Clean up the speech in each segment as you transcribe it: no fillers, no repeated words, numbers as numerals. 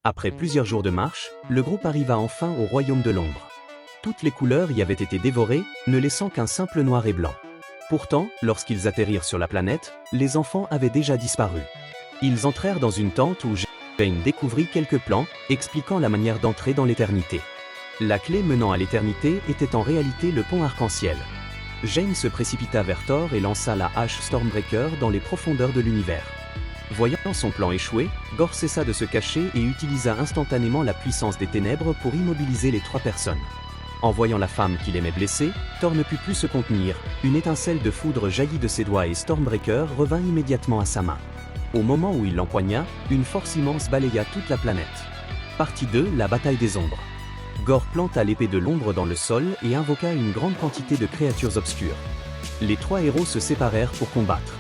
Après plusieurs jours de marche, le groupe arriva enfin au royaume de l'ombre. Toutes les couleurs y avaient été dévorées, ne laissant qu'un simple noir et blanc. Pourtant, lorsqu'ils atterrirent sur la planète, les enfants avaient déjà disparu. Ils entrèrent dans une tente où Jane découvrit quelques plans, expliquant la manière d'entrer dans l'éternité. La clé menant à l'éternité était en réalité le pont arc-en-ciel. Jane se précipita vers Thor et lança la hache Stormbreaker dans les profondeurs de l'univers. Voyant son plan échouer, Gorr cessa de se cacher et utilisa instantanément la puissance des ténèbres pour immobiliser les 3 personnes. En voyant la femme qu'il aimait blessée, Thor ne put plus se contenir, une étincelle de foudre jaillit de ses doigts et Stormbreaker revint immédiatement à sa main. Au moment où il l'empoigna, une force immense balaya toute la planète. Partie 2, la bataille des ombres. Gorr planta l'épée de l'ombre dans le sol et invoqua une grande quantité de créatures obscures. Les 3 héros se séparèrent pour combattre.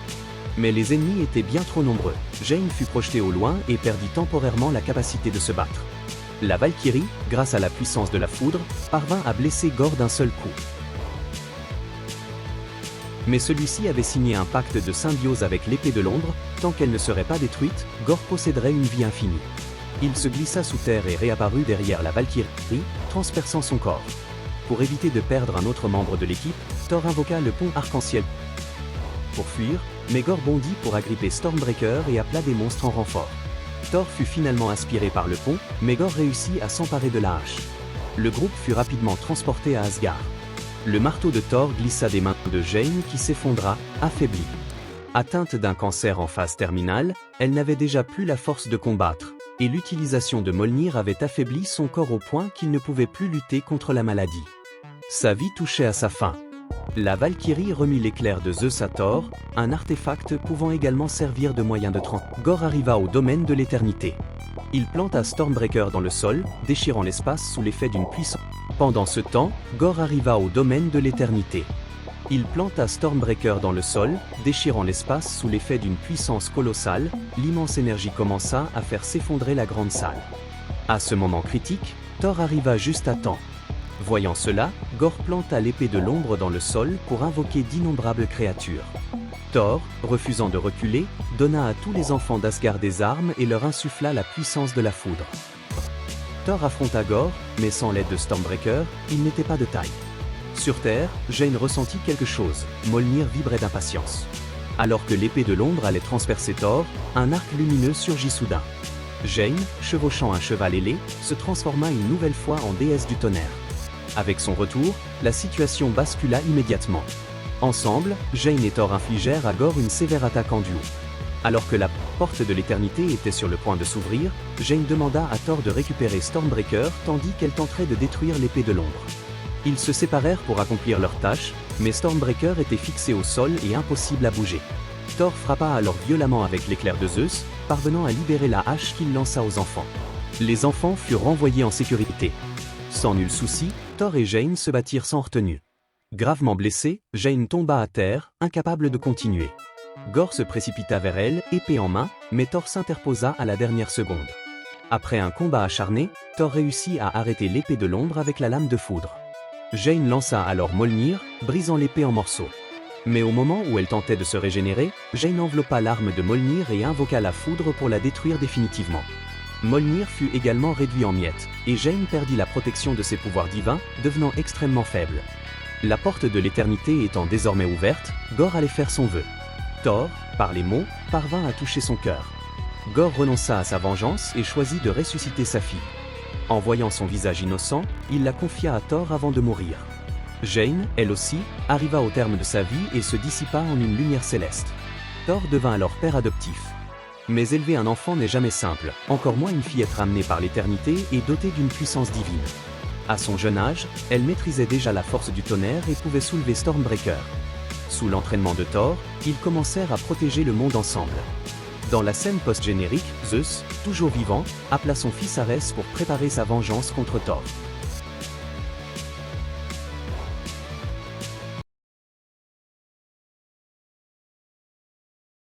Mais les ennemis étaient bien trop nombreux. Jane fut projetée au loin et perdit temporairement la capacité de se battre. La Valkyrie, grâce à la puissance de la foudre, parvint à blesser Gorr d'un seul coup. Mais celui-ci avait signé un pacte de symbiose avec l'épée de l'ombre, tant qu'elle ne serait pas détruite, Gorr posséderait une vie infinie. Il se glissa sous terre et réapparut derrière la Valkyrie, transperçant son corps. Pour éviter de perdre un autre membre de l'équipe, Thor invoqua le pont arc-en-ciel pour fuir, mais Gorr bondit pour agripper Stormbreaker et appela des monstres en renfort. Thor fut finalement aspiré par le pont, mais Gorr réussit à s'emparer de la hache. Le groupe fut rapidement transporté à Asgard. Le marteau de Thor glissa des mains de Jane qui s'effondra, affaiblie. Atteinte d'un cancer en phase terminale, elle n'avait déjà plus la force de combattre, et l'utilisation de Mjolnir avait affaibli son corps au point qu'il ne pouvait plus lutter contre la maladie. Sa vie touchait à sa fin. La Valkyrie remit l'éclair de Zeus à Thor, un artefact pouvant également servir de moyen de transport. Gorr arriva au domaine de l'éternité. Il planta Stormbreaker dans le sol, déchirant l'espace sous l'effet d'une puissance. Pendant ce temps, Gorr arriva au domaine de l'éternité. Il planta Stormbreaker dans le sol, déchirant l'espace sous l'effet d'une puissance colossale, l'immense énergie commença à faire s'effondrer la grande salle. À ce moment critique, Thor arriva juste à temps. Voyant cela, Gorr planta l'épée de l'ombre dans le sol pour invoquer d'innombrables créatures. Thor, refusant de reculer, donna à tous les enfants d'Asgard des armes et leur insuffla la puissance de la foudre. Thor affronta Gorr, mais sans l'aide de Stormbreaker, il n'était pas de taille. Sur Terre, Jane ressentit quelque chose, Mjolnir vibrait d'impatience. Alors que l'épée de l'ombre allait transpercer Thor, un arc lumineux surgit soudain. Jane, chevauchant un cheval ailé, se transforma une nouvelle fois en déesse du tonnerre. Avec son retour, la situation bascula immédiatement. Ensemble, Jane et Thor infligèrent à Gorr une sévère attaque en duo. Alors que la porte de l'éternité était sur le point de s'ouvrir, Jane demanda à Thor de récupérer Stormbreaker tandis qu'elle tenterait de détruire l'épée de l'ombre. Ils se séparèrent pour accomplir leur tâche, mais Stormbreaker était fixé au sol et impossible à bouger. Thor frappa alors violemment avec l'éclair de Zeus, parvenant à libérer la hache qu'il lança aux enfants. Les enfants furent renvoyés en sécurité. Sans nul souci, Thor et Jane se battirent sans retenue. Gravement blessée, Jane tomba à terre, incapable de continuer. Gorr se précipita vers elle, épée en main, mais Thor s'interposa à la dernière seconde. Après un combat acharné, Thor réussit à arrêter l'épée de l'ombre avec la lame de foudre. Jane lança alors Mjolnir, brisant l'épée en morceaux. Mais au moment où elle tentait de se régénérer, Jane enveloppa l'arme de Mjolnir et invoqua la foudre pour la détruire définitivement. Mjolnir fut également réduit en miettes, et Jane perdit la protection de ses pouvoirs divins, devenant extrêmement faible. La porte de l'éternité étant désormais ouverte, Gorr allait faire son vœu. Thor, par les mots, parvint à toucher son cœur. Gorr renonça à sa vengeance et choisit de ressusciter sa fille. En voyant son visage innocent, il la confia à Thor avant de mourir. Jane, elle aussi, arriva au terme de sa vie et se dissipa en une lumière céleste. Thor devint alors père adoptif. Mais élever un enfant n'est jamais simple, encore moins une fillette ramenée par l'éternité et dotée d'une puissance divine. À son jeune âge, elle maîtrisait déjà la force du tonnerre et pouvait soulever Stormbreaker. Sous l'entraînement de Thor, ils commencèrent à protéger le monde ensemble. Dans la scène post-générique, Zeus, toujours vivant, appela son fils Arès pour préparer sa vengeance contre Thor.